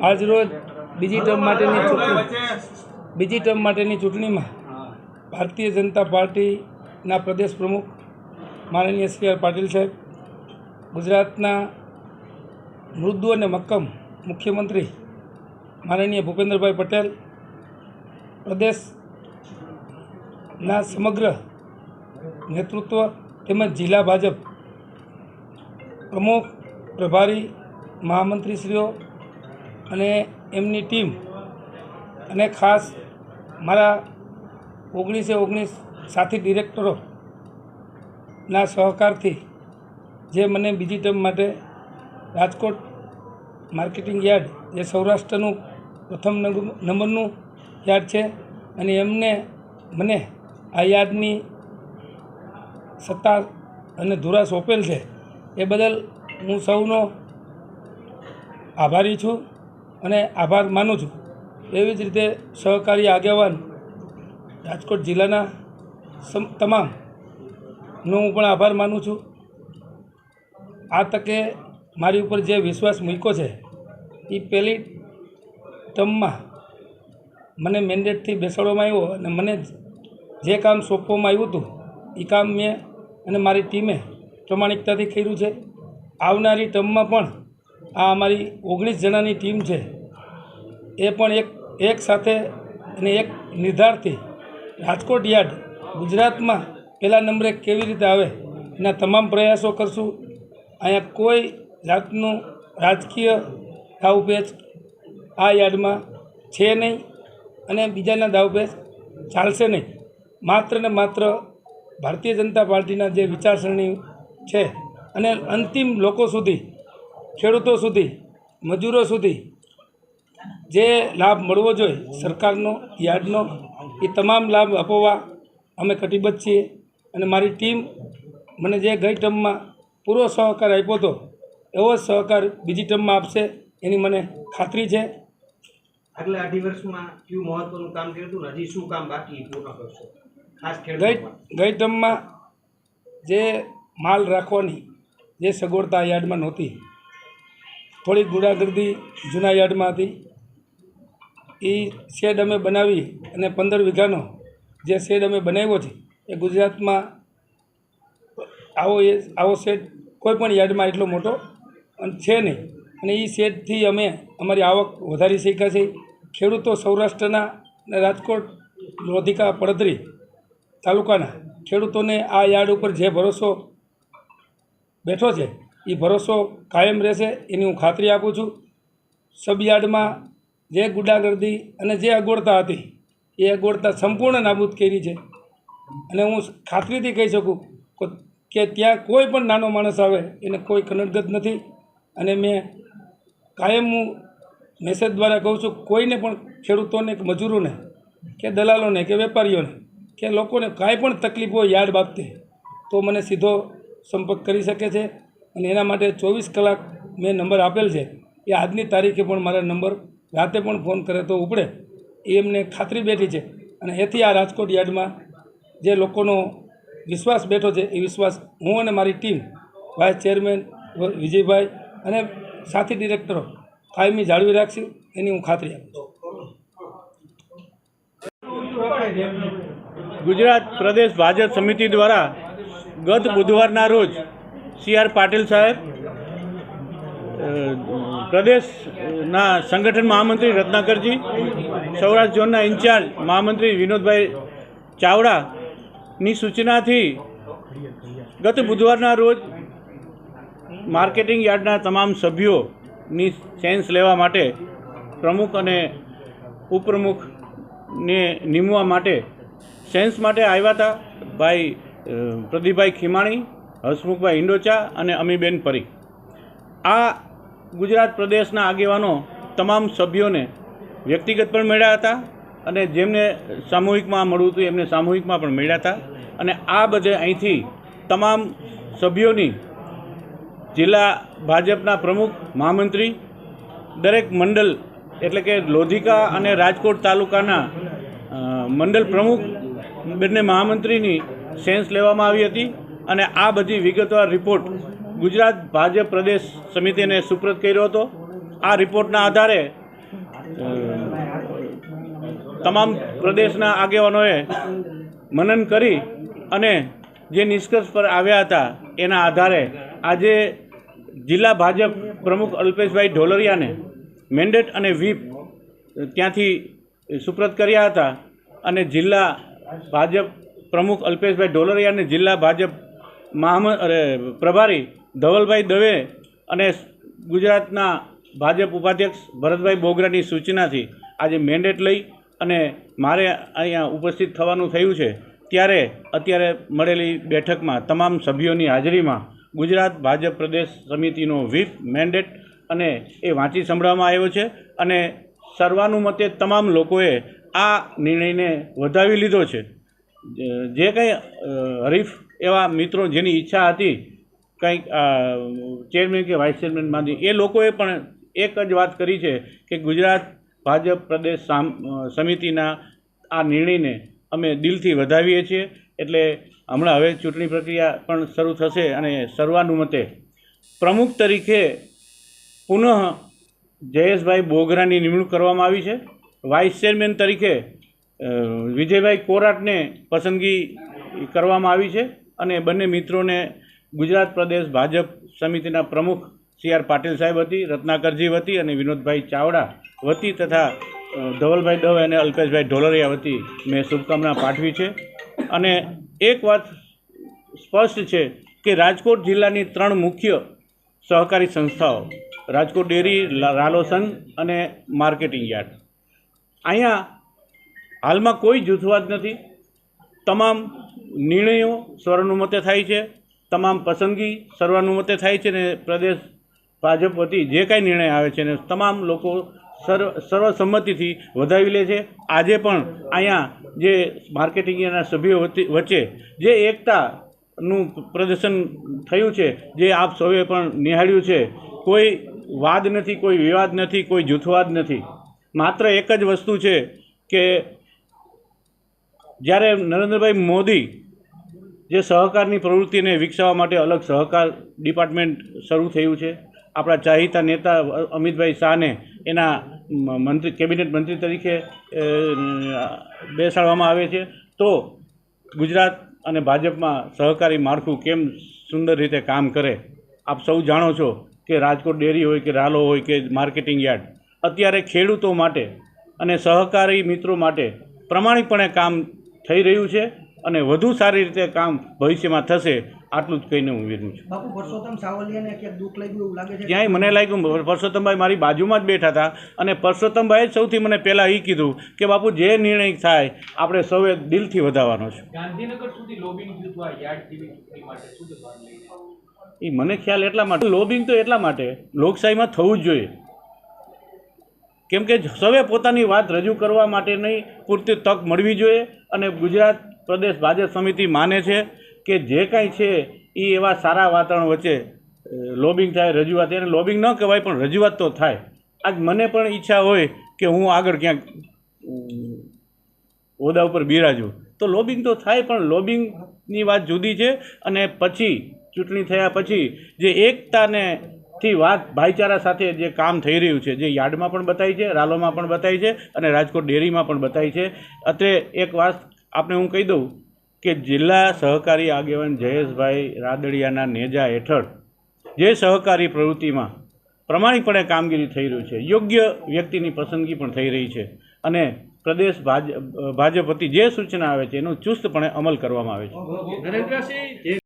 આજરોજ બીજી ટર્મ માટેની ચૂંટણીમાં ભારતીય જનતા પાર્ટીના પ્રદેશ પ્રમુખ માનનીય સી.આર. પાટીલ સાહેબ, ગુજરાતના મૃદુ અને મક્કમ મુખ્યમંત્રી માનનીય ભૂપેન્દ્રભાઈ પટેલ, પ્રદેશના સમગ્ર નેતૃત્વ તેમજ જિલ્લા ભાજપ પ્રમુખ, પ્રભારી, મહામંત્રીશ્રીઓ અને એમની ટીમ અને ખાસ મારા 19 સાથી ડિરેક્ટરોના સહકારથી જે મને બીજી ટર્મ માટે રાજકોટ માર્કેટિંગ યાર્ડ, જે સૌરાષ્ટ્રનું પ્રથમ નંબરનું યાર્ડ છે, અને એમને મને આ યાર્ડની સત્તા અને ધુરા સોંપેલ છે, એ બદલ હું સૌનો આભારી છું અને આભાર માનું છું. એવી જ રીતે સહકારી આગેવાન રાજકોટ જિલ્લાના તમામનો હું પણ આભાર માનું છું. આ તકે મારી ઉપર જે વિશ્વાસ મૂક્યો છે એ પહેલી ટર્મમાં મને મેન્ડેટથી બેસાડવામાં આવ્યો અને મને જે કામ સોંપવામાં આવ્યું હતું એ કામ મેં અને મારી ટીમે પ્રમાણિકતાથી કર્યું છે. આવનારી ટર્મમાં પણ આ અમારી 19 જણાની ટીમ છે, એ પણ એક સાથે અને એક નિર્ધારથી રાજકોટ યાર્ડ ગુજરાતમાં પહેલા નંબરે કેવી રીતે આવે એના તમામ પ્રયાસો કરશું. અહીંયા કોઈ જાતનું રાજકીય દાવપેચ આ યાર્ડમાં છે નહીં અને બીજાના દાવપેચ ચાલશે નહીં. માત્ર ને માત્ર ભારતીય જનતા પાર્ટીના જે વિચારસરણી છે અને અંતિમ લોકો સુધી, ખેડૂતો સુધી, મજૂરો સુધી જે લાભ મળવો જોઈએ સરકારનો, યાર્ડનો, એ તમામ લાભ આપવા અમે કટિબદ્ધ છીએ. અને મારી ટીમ મને જે ગઈ ટર્મમાં પૂરો સહકાર આપ્યો હતો એવો જ સહકાર બીજી ટર્મમાં આપશે એની મને ખાતરી છે. આગલા 2.5 વર્ષમાં કયું મહત્વનું કામ કર્યું હતું, હજી શું કામ બાકી પૂર્ણ કરશો? ખાસ ગઈ ટર્મમાં જે માલ રાખવાની જે સગવડતા યાર્ડમાં નહોતી, થોડી ગુંડાગર્દી જૂના યાર્ડમાં હતી, એ શેડ અમે બનાવી અને 15 વીઘાનો જે શેડ અમે બનાવ્યો છે એ ગુજરાતમાં આવો શેડ કોઈ પણ યાર્ડમાં એટલો મોટો છે નહીં. અને એ શેડથી અમે અમારી આવક વધારી શક્યા છે. ખેડૂતો સૌરાષ્ટ્રના અને રાજકોટ, લોધિકા, પડધરી તાલુકાના ખેડૂતોને આ યાર્ડ ઉપર જે ભરોસો બેઠો છે એ ભરોસો કાયમ રહેશે એની હું ખાતરી આપું છું. સબ યાર્ડમાં જે ગુંડાગર્દી અને જે અગવડતા હતી એ અગવડતા સંપૂર્ણ નાબૂદ કરી છે. અને હું ખાતરીથી કહી શકું કે ત્યાં કોઈ પણ નાનો માણસ આવે એને કોઈ કનડગત નથી. અને મેં કાયમ હું મેસેજ દ્વારા કહું છું, કોઈને પણ ખેડૂતોને કે મજૂરોને કે દલાલોને કે વેપારીઓને કે લોકોને કાંઈ પણ તકલીફ હોય યાર્ડ બાબતે તો મને સીધો સંપર્ક કરી શકે છે. અને એના માટે 24 કલાક મેં નંબર આપેલ છે. એ આજની તારીખે પણ મારા નંબર રાતે પણ ફોન કરે તો ઉપડે એ એમને ખાતરી બેઠી છે. અને એથી આ રાજકોટ યાર્ડમાં જે લોકોનો વિશ્વાસ બેઠો છે એ વિશ્વાસ હું અને મારી ટીમ, વાઇસ ચેરમેન વિજયભાઈ અને સાથી ડિરેક્ટરો કાયમી જાળવી રાખશું એની હું ખાતરી આપું છું. ગુજરાત પ્રદેશ ભાજપ સમિતિ દ્વારા ગત બુધવારના રોજ સી.આર. પાટીલ સાહેબ, પ્રદેશના સંગઠન મહામંત્રી રત્નાકરજી, સૌરાષ્ટ્ર ઝોનના ઇન્ચાર્જ મહામંત્રી વિનોદભાઈ ચાવડાની સૂચનાથી ગત બુધવારના રોજ માર્કેટિંગ યાર્ડના તમામ સભ્યોની સેન્સ લેવા માટે પ્રમુખ અને ઉપપ્રમુખને નિમવા માટે સેન્સ માટે આવ્યા હતા ભાઈ પ્રદીપભાઈ ખીમાણી, હસમુખભાઈ હિંડોચા અને અમીબેન પરીખ. આ ગુજરાત પ્રદેશના આગેવાનો તમામ સભ્યોને વ્યક્તિગત પણ મળ્યા હતા અને જેમને સામૂહિકમાં મળવું હતું એમને સામૂહિકમાં પણ મળ્યા હતા. અને આ બધે અહીંથી તમામ સભ્યોની જિલ્લા ભાજપના પ્રમુખ, મહામંત્રી, દરેક મંડળ એટલે કે લોધિકા અને રાજકોટ તાલુકાના મંડળ પ્રમુખ, બંને મહામંત્રીની સેન્સ લેવામાં આવી હતી. અને આ બધી વિગતવાર રિપોર્ટ ગુજરાત ભાજપ પ્રદેશ સમિતિને સુપ્રત કર્યો હતો. આ રિપોર્ટના આધારે તમામ પ્રદેશના આગેવાનોએ મનન કરી અને જે નિષ્કર્ષ પર આવ્યા હતા એના આધારે આજે જિલ્લા ભાજપ પ્રમુખ અલ્પેશભાઈ ઢોલરિયાને મેન્ડેટ અને વ્હીપ ત્યાંથી સુપ્રત કર્યા હતા અને જિલ્લા ભાજપ પ્રમુખ અલ્પેશભાઈ ઢોલરિયાને જિલ્લા ભાજપ પ્રભારી ધવલભાઈ દવે અને ગુજરાતના ભાજપ ઉપાધ્યક્ષ ભરતભાઈ બોગરાની સૂચનાથી આજે મેન્ડેટ લઈ અને મારે અહીંયા ઉપસ્થિત થવાનું થયું છે ત્યારે અત્યારે મળેલી બેઠકમાં તમામ સભ્યોની હાજરીમાં ગુજરાત ભાજપ પ્રદેશ સમિતિનો વ્હીપ મેન્ડેટ અને એ વાંચી સંભળાવવામાં આવ્યો છે અને સર્વાનુમતે તમામ લોકોએ આ નિર્ણયને વધાવી લીધો છે. જે કંઈ હરીફ એવા મિત્રો જેની ઈચ્છા હતી કંઈક ચેરમેન કે વાઇસ ચેરમેનમાંથી એ લોકોએ પણ એક જ વાત કરી છે કે ગુજરાત ભાજપ પ્રદેશ સમિતિના આ નિર્ણયને અમે દિલથી વધાવીએ છીએ. એટલે હમણાં હવે ચૂંટણી પ્રક્રિયા પણ શરૂ થશે અને સર્વાનુમતે પ્રમુખ તરીકે પુનઃ જયેશભાઈ બોગરાની નિમણૂક કરવામાં આવી છે. વાઇસ ચેરમેન તરીકે વિજયભાઈ કોરાટને પસંદગી કરવામાં આવી છે અને બંને મિત્રોને ગુજરાત પ્રદેશ ભાજપ સમિતિના પ્રમુખ સી.આર. પાટીલ સાહેબ વતી, રત્નાકરજી વતી અને વિનોદભાઈ ચાવડા વતી તથા ધવલભાઈ દવે અને અલ્પેશભાઈ ઢોલરિયા વતી મેં શુભકામના પાઠવી છે. અને એક વાત સ્પષ્ટ છે કે રાજકોટ જિલ્લાની 3 મુખ્ય સહકારી સંસ્થાઓ રાજકોટ ડેરી, રાલો સંઘ અને માર્કેટિંગ યાર્ડ, અહીંયા હાલમાં કોઈ જૂથવાદ નથી. તમામ નિર્ણયો સર્વાનુમતે થાય છે, તમામ પસંદગી સર્વાનુમતે થાય છે ને પ્રદેશ ભાજપ વતી જે કાંઈ નિર્ણય આવે છે ને તમામ લોકો સર્વસંમતિથી વધાવી લે છે. આજે પણ અહીંયા જે માર્કેટિંગના સભ્યો વચ્ચે જે એકતાનું પ્રદર્શન થયું છે, જે આપ સૌએ પણ નિહાળ્યું છે, કોઈ વાદ નથી, કોઈ વિવાદ નથી, કોઈ જૂથવાદ નથી. માત્ર એક જ વસ્તુ છે કે જ્યારે નરેન્દ્રભાઈ મોદી જે સહકારની પ્રવૃત્તિને વિકસાવવા માટે અલગ સહકાર ડિપાર્ટમેન્ટ શરૂ થયું છે, આપણા ચાહીતા નેતા અમિતભાઈ શાહને એના મંત્રી કેબિનેટ મંત્રી તરીકે બેસાડવામાં આવે છે, તો ગુજરાત અને ભાજપમાં સહકારી માળખું કેમ સુંદર રીતે કામ કરે. આપ સૌ જાણો છો કે રાજકોટ ડેરી હોય કે રાલો હોય કે માર્કેટિંગ યાર્ડ અત્યારે ખેડૂતો માટે અને સહકારી મિત્રો માટે પ્રમાણિકપણે કામ થઈ રહ્યું છે અને વધુ સારી રીતે કામ ભવિષ્યમાં થશે. આટલું જ કહીને હું વિરમું છું. બાપુ, પરસોત્તમ સાવલિયાને ક્યાંક દુઃખ લાગ્યું એવું લાગે છે? ક્યાંય મને લાગ્યું પરસોત્તમભાઈ મારી બાજુમાં જ બેઠા હતા અને પરસોત્તમભાઈએ જ સૌથી મને પહેલાં એ કીધું કે બાપુ જે નિર્ણય થાય આપણે સૌએ દિલથી વધારવાનો છે. ગાંધીનગર સુધી લોબિંગ થયું આ યાર્ડ જેવી ચૂંટણી માટે શું જવાબ લઈને? એ મને ખ્યાલ એટલા માટે લોબિંગ તો એટલા માટે લોકશાહીમાં થવું જ જોઈએ, કેમ કે સૌએ પોતાની વાત રજૂ કરવા માટેની પૂરતી તક મળવી જોઈએ. અને ગુજરાત પ્રદેશ ભાજપ સમિતિ માને છે કે જે કાંઈ છે એ એવા સારા વાતાવરણ વચ્ચે લોબિંગ થાય, રજૂઆત, એને લોબિંગ ન કહેવાય પણ રજૂઆત તો થાય. આજ મને પણ ઈચ્છા હોય કે હું આગળ ક્યાંક હોદ્દા ઉપર બિરાજું તો લોબિંગ તો થાય, પણ લોબિંગની વાત જુદી છે. અને પછી ચૂંટણી થયા પછી જે એકતાને થી વાત ભાઈચારા સાથે જે કામ થઈ રહ્યું છે, જે યાર્ડમાં પણ બતાવી છે, રાલોમાં પણ બતાવી છે અને રાજકોટ ડેરીમાં પણ બતાવી છે. અત્રે એક વાત આપને હું કહી દઉં કે જિલ્લા સહકારી આગેવાન જયેશભાઈ રાદડિયાના નેજા હેઠળ જે સહકારી પ્રવૃત્તિમાં પ્રમાણિકપણે કામગીરી થઈ રહ્યું છે, યોગ્ય વ્યક્તિની પસંદગી પણ થઈ રહી છે અને પ્રદેશ ભાજપ વતી જે સૂચના આવે છે એનો ચુસ્તપણે અમલ કરવામાં આવે છે.